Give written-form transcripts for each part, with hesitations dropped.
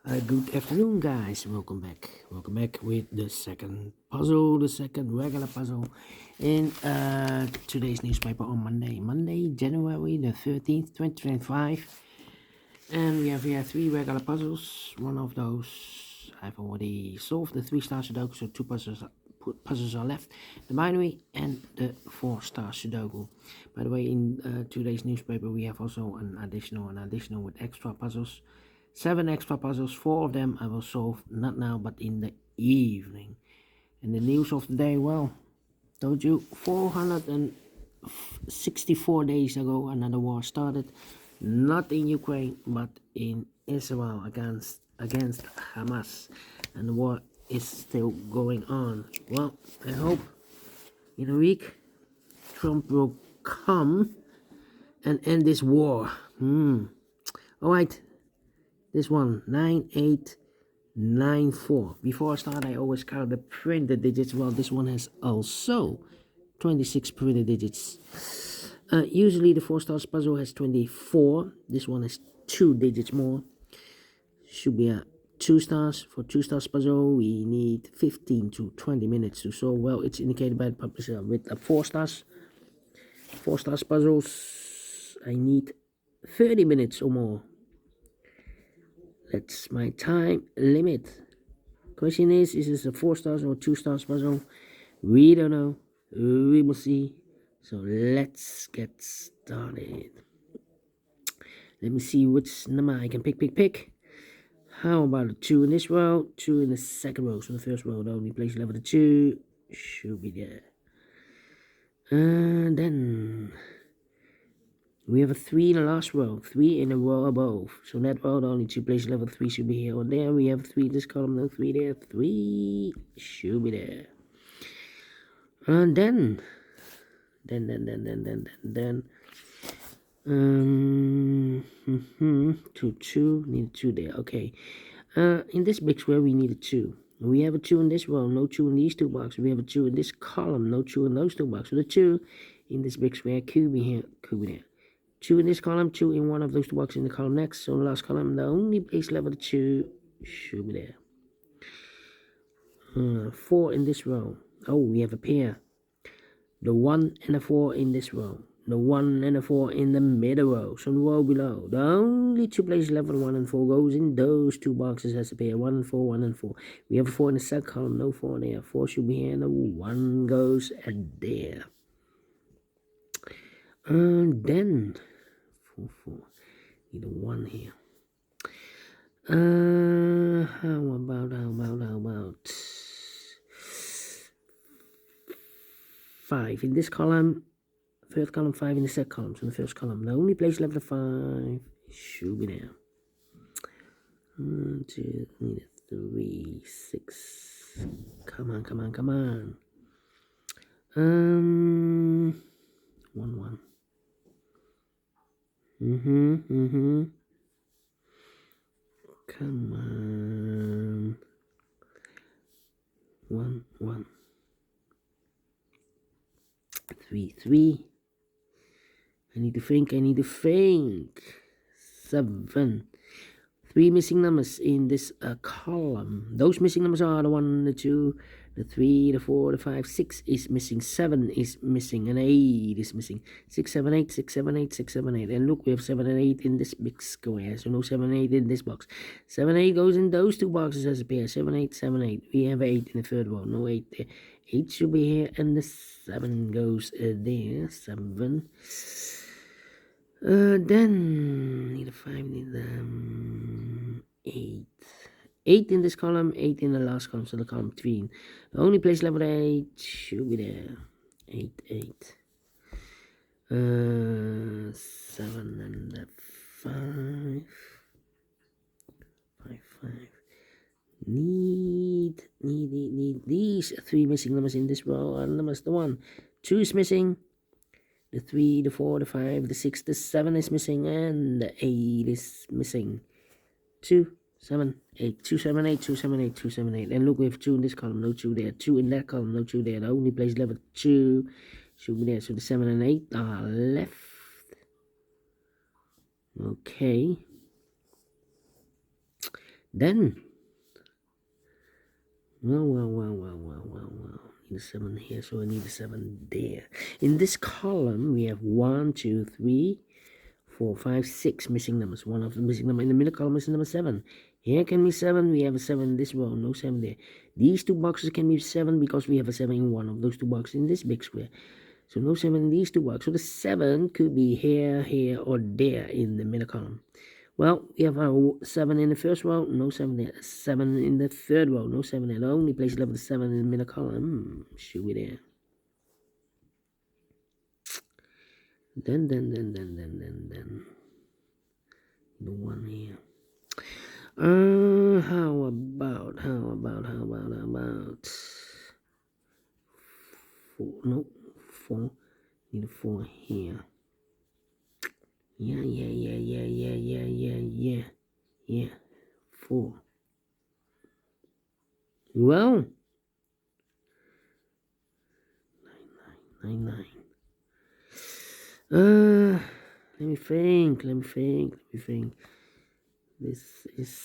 Good afternoon, guys. Welcome back. Welcome back with the second puzzle, the second regular puzzle in today's newspaper on Monday, January the 13th, 2025. And we have here three regular puzzles. One of those I've already solved, the 3 Stars Sudoku, so two puzzles are left, the binary and the 4 Stars Sudoku. By the way, in today's newspaper we have also an additional with extra puzzles. 7 extra puzzles, 4 of them I will solve not now but in the evening. And the news of the day, well, told you 464 days ago another war started, not in Ukraine but in Israel against Hamas, and the war is still going on. Well, I hope in a week Trump will come and end this war. Alright, this one, 9894. Before I start, I always count the printed digits. Well, this one has also 26 printed digits. Usually the 4 stars puzzle has 24. This one has 2 digits more. Should be a 2 stars. For 2 stars puzzle, we need 15 to 20 minutes to solve. Well, it's indicated by the publisher with a 4 stars. 4 stars puzzles, I need 30 minutes or more. That's my time limit. Question is this a 4 stars or 2 stars puzzle? We don't know. We will see. So let's get started. Let me see which number I can pick. How about a 2 in this row, 2 in the second row? So the first row, the only place level the 2 should be there. And then we have a 3 in the last row, 3 in the row above. So that row, the only 2 places level 3 should be here or there. We have 3 in this column, no 3 there, 3 should be there. And then 2, 2, need 2 there, okay. In this big square, we need a 2. We have a 2 in this row, no 2 in these 2 boxes. We have a 2 in this column, no 2 in those 2 boxes. So the 2 in this big square could be here, could be there. 2 in this column, 2 in one of those 2 boxes in the column next. So the last column, the only place level 2 should be there. 4 in this row. Oh, we have a pair. The 1 and a 4 in this row. The 1 and a 4 in the middle row. So the row below. The only 2 places level 1 and 4 goes in those 2 boxes as a pair. 1 and 4, 1 and 4. We have a 4 in the second column, no 4 there. 4 should be here, and the 1 goes there. And then 4, need a 1 here. How about 5 in this column, third column, 5 in the second column. So in the first column, the only place level 5 should be there. 1, 2, need a 3, 6. Come on. 1, 1. Come on. 1, 1. 3, 3. I need to think. 7. 3 missing numbers in this column. Those missing numbers are the 1, the 2, the 3, the 4, the 5, 6 is missing, 7 is missing, and 8 is missing. 6, 7, 8, 6, 7, 8, 6, 7, 8. And look, we have 7 and 8 in this big square, so no 7 and 8 in this box. 7 and 8 goes in those 2 boxes as a pair. 7, 8, 7, 8. We have 8 in the third row, no 8 there. 8 should be here, and the 7 goes there. 7. Then need a 5, need 8. 8 in this column, 8 in the last column, so the column between. The only place level 8 should be there. 8, 8. 7 and 5. 5, 5. Need these 3 missing numbers in this row are numbers. The 1, 2 is missing. The 3, the 4, the 5, the 6, the 7 is missing, and the 8 is missing. 2, 7, 8, 2, 7, 8, 2, 7, 8, 2, 7, 8. And look, we have 2 in this column, no 2 there. 2 in that column, no 2 there. The only place level 2 should be there. So the 7 and 8 are left. Okay. Then, need a 7 here, so I need a 7 there. In this column, we have 1, 2, 3, 4, 5, 6 missing numbers. One of the missing number in the middle column is number 7. Here can be 7. We have a 7 in this row. No 7 there. These two boxes can be 7 because we have a 7 in one of those two boxes in this big square. So no 7 in these two boxes. So the 7 could be here, here, or there in the middle column. Well, we have our 7 in the first row. No 7 there. 7 in the third row. No 7 there. The only place left is 7 in the middle column. Should be there. Then the one here. How about 4? No, 4. Need a 4 here. Yeah. 4. Well, 9. Let me think. This is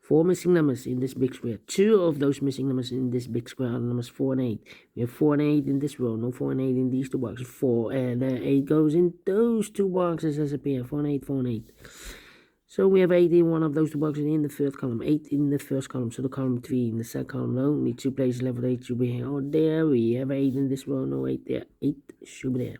4 missing numbers in this big square. 2 of those missing numbers in this big square are numbers 4 and 8. We have 4 and 8 in this row. No 4 and 8 in these two boxes. 4 and 8 goes in those two boxes as a pair. 4 and 8, 4 and 8. So we have 8 in one of those two boxes in the third column. 8 in the first column. So the column 3 in the second column. No, only 2 places left. 8 should be here or there. We have 8 in this row. No 8 there. 8 should be there.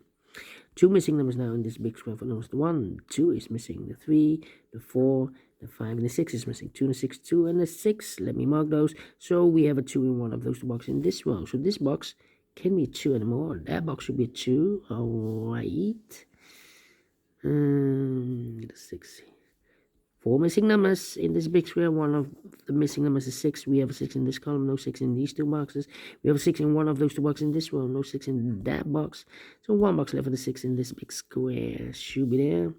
2 missing numbers now in this big square for numbers. The 1, 2 is missing. The 3, the 4, the 5, and the 6 is missing. 2 and the 6, 2 and the 6. Let me mark those. So we have a 2 in one of those two boxes in this row. So this box can be a 2 anymore. That box should be a 2. Alright. The 6. 4 missing numbers in this big square. One of the missing numbers is 6. We have a 6 in this column. No 6 in these two boxes. We have a 6 in one of those two boxes in this row. No 6 in that box. So 1 box left for the 6 in this big square. Should be there.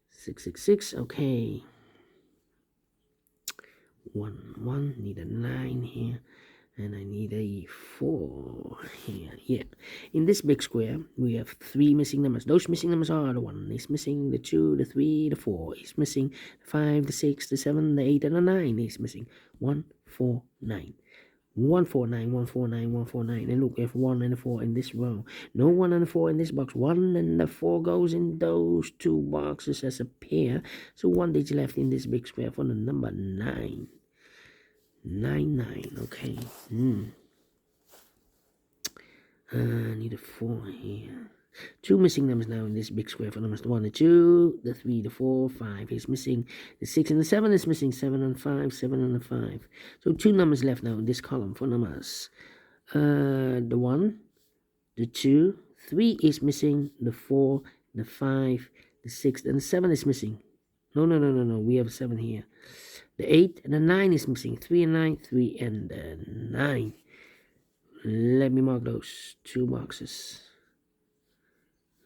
6. Okay. 1. Need a 9 here. And I need a 4 here. Yeah. In this big square, we have 3 missing numbers. Those missing numbers are the 1 is missing, the 2, the 3, the 4 is missing, the 5, the 6, the 7, the 8, and the 9 is missing. 1, 4, 9. 1, 4, 9, 1, 4, 9, 1, 4, 9. And look, we have 1 and a 4 in this row. No 1 and a 4 in this box. 1 and the 4 goes in those two boxes as a pair. So 1 digit left in this big square for the number 9. 9. Okay. I need a 4 here. 2 missing numbers now in this big square for numbers. The 1, the 2, the 3, the 4, 5 is missing. The 6 and the 7 is missing. 7 and 5, 7 and 5. So 2 numbers left now in this column for numbers. The 1, the 2, 3 is missing. The 4, the 5, the 6, and the 7 is missing. No. We have a 7 here. The 8 and the 9 is missing. 3 and 9, 3 and 9. Let me mark those 2 boxes.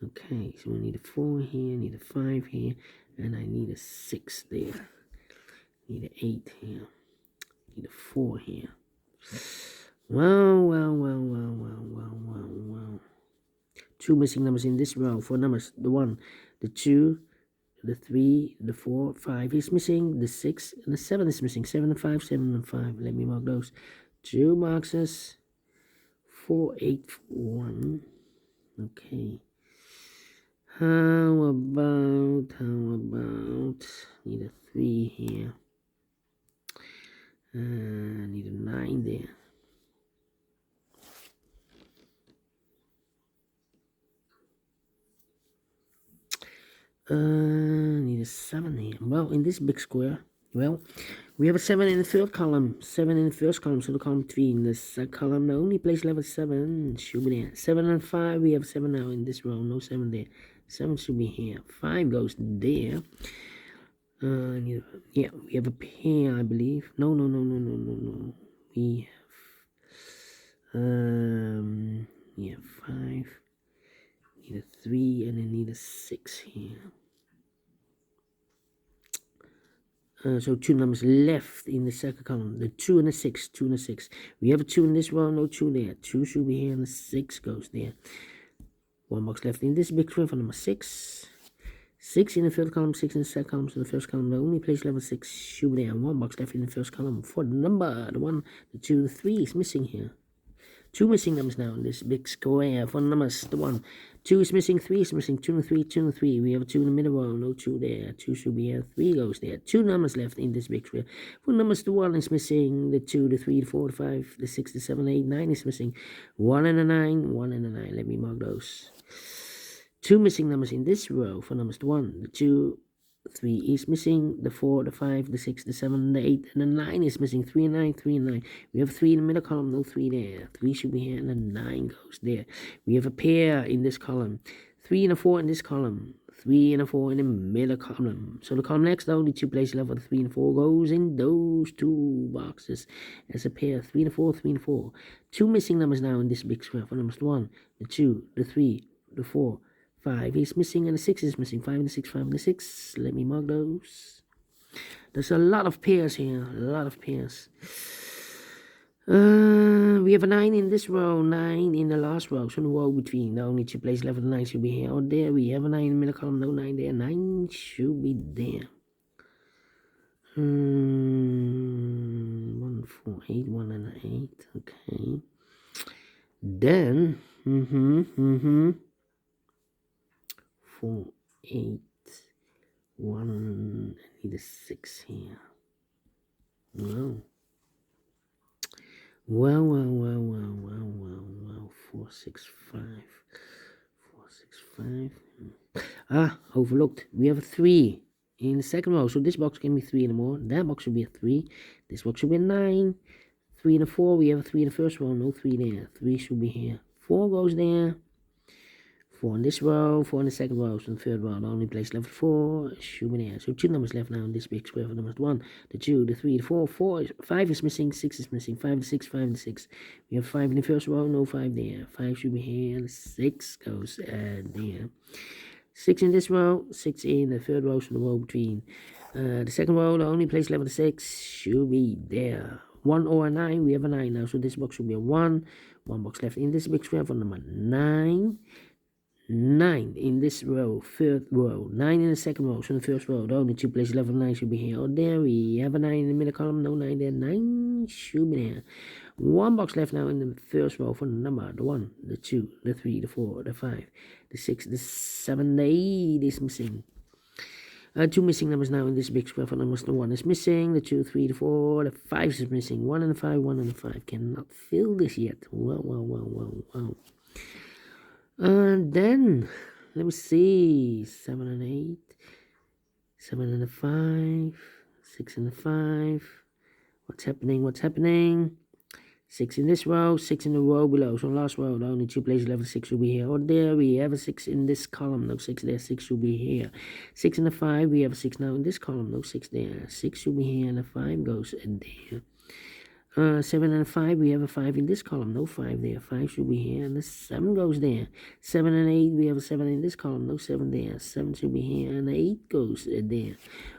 Okay, so we need a 4 here, need a 5 here, and I need a 6 there. Need an 8 here. Need a 4 here. Well. 2 missing numbers in this row. 4 numbers. The 1, the 2, the 3, the 4, 5 is missing. The 6 and the 7 is missing. 7 and 5, 7 and 5. Let me mark those 2 boxes. 4, 8, 1. Okay. How about need a 3 here. Need a 9 there. Need a 7 here. Well, in this big square, we have a 7 in the third column, 7 in the first column, so the column 3 in this column. The only place left is 7 should be there. 7 and 5, we have 7 now in this row, no 7 there. 7 should be here. 5 goes there. We have a pair, I believe. No. We have 5. Need a 3 and then need a 6 here. So 2 numbers left in the second column. The 2 and the 6. 2 and the 6. We have a 2 in this row, no 2 there. 2 should be here and the 6 goes there. 1 box left in this big square for number 6. 6 in the third column, 6 in the second column. So the first column, the only place level 6 should be there. 1 box left in the first column for the number. The 1, the 2, the 3 is missing here. 2 missing numbers now in this big square for numbers. The 1, 2 is missing, 3 is missing, 2 and 3, 2 and 3. We have a 2 in the middle row, no 2 there. 2 should be here, 3 goes there. 2 numbers left in this big square. For numbers, the 1 is missing, the 2, the 3, the 4, the 5, the 6, the 7, 8, 9 is missing. 1 and a 9, 1 and a 9. Let me mark those. 2 missing numbers in this row for numbers, the 1, the 2, 3 is missing, the 4, the 5, the 6, the 7, the 8, and the 9 is missing. 3 and 9, 3 and 9. We have 3 in the middle column, no 3 there. 3 should be here, and the 9 goes there. We have a pair in this column. 3 and a 4 in this column. 3 and a 4 in the middle column. So the column next, the only 2 places left for the 3 and 4 goes in those 2 boxes as a pair. 3 and a 4, 3 and 4. 2 missing numbers now in this big square for numbers, the 1, the 2, the 3, the 4, 5 is missing, and the 6 is missing. 5 and the 6, 5 and the 6. Let me mark those. There's a lot of pairs here. A lot of pairs. We have a 9 in this row, 9 in the last row. So the row between the only 2 places left, the 9 should be here or there. We have a 9 in the middle column, no 9 there. 9 should be there. 1, 4, 8, 1 and 8. Okay. Then, 4, 8, 1, I need a 6 here. Well, 4, 6, 5. 4, 6, 5. Overlooked. We have a 3 in the second row. So this box can be 3 anymore. That box should be a 3. This box should be a 9. 3 and a 4. We have a 3 in the first row. No 3 there. 3 should be here. 4 goes there. 4 in this row, 4 in the second row, so the third row, the only place left 4 should be there. So 2 numbers left now in this big square for numbers 1, the 2, the 3, the 4, 5 is missing, 6 is missing, 5 and 6, 5 and 6. We have 5 in the first row, no 5 there. 5 should be here, 6 goes there. 6 in this row, 6 in the third row, so the row between. The second row, the only place left 6 should be there. 1 or a 9, we have a 9 now, so this box should be a 1. 1 box left in this big square for number 9. 9 in this row, third row, 9 in the second row, so in the first row, the only 2 places left of 9 should be here or there. We have a 9 in the middle column, no 9 there, 9 should be there. 1 box left now in the first row for the number, the 1, the 2, the 3, the 4, the 5, the 6, the 7, the 8 is missing. 2 missing numbers now in this big square for numbers, the 1 is missing, the 2, 3, the 4, the 5 is missing, 1 and the 5, 1 and the 5, cannot fill this yet. Well. And then, let me see, 7 and 8, 7 and a 5, 6 and a 5, what's happening, 6 in this row, 6 in the row below, so last row, the only 2 places left, 6 will be here or there. We have a 6 in this column, no 6 there, 6 should be here. 6 and a 5, we have a 6 now in this column, no 6 there, 6 should be here, and a 5 goes there. 7 and a 5, we have a 5 in this column, no 5 there, 5 should be here, and the 7 goes there. 7 and 8, we have a 7 in this column, no 7 there, 7 should be here, and the 8 goes there.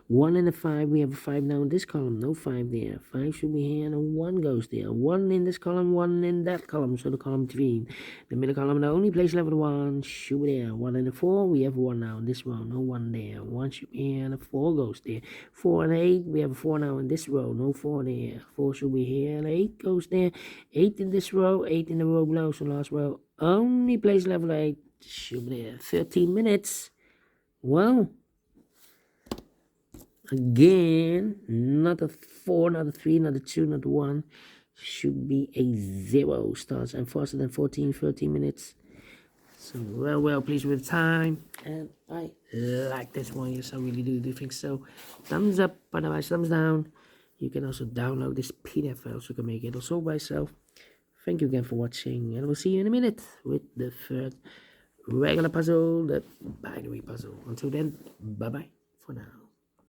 1 and a 5, we have a 5 now in this column, no 5 there, 5 should be here, and a 1 goes there. 1 in this column, 1 in that column, so the column between. The middle column, the only place left 1 should be there. 1 and a 4, we have 1 now in this row, no 1 there. 1 should be here, and a 4 goes there. 4 and 8, we have a 4 now in this row, no 4 there. 4 should be here, and 8 goes there. 8 in this row, 8 in the row below, so last row, only place level 8 should be there. 13 minutes. Well, again, not a 4, not a 3, not a 2, not a 1. Should be a 0. Starts and faster than 13 minutes. So, well, pleased with the time. And I like this one, yes, I really do think so. Thumbs up, otherwise thumbs down. You can also download this PDF file so you can make it also by yourself. Thank you again for watching, and we'll see you in a minute with the third regular puzzle, the binary puzzle. Until then, bye-bye for now.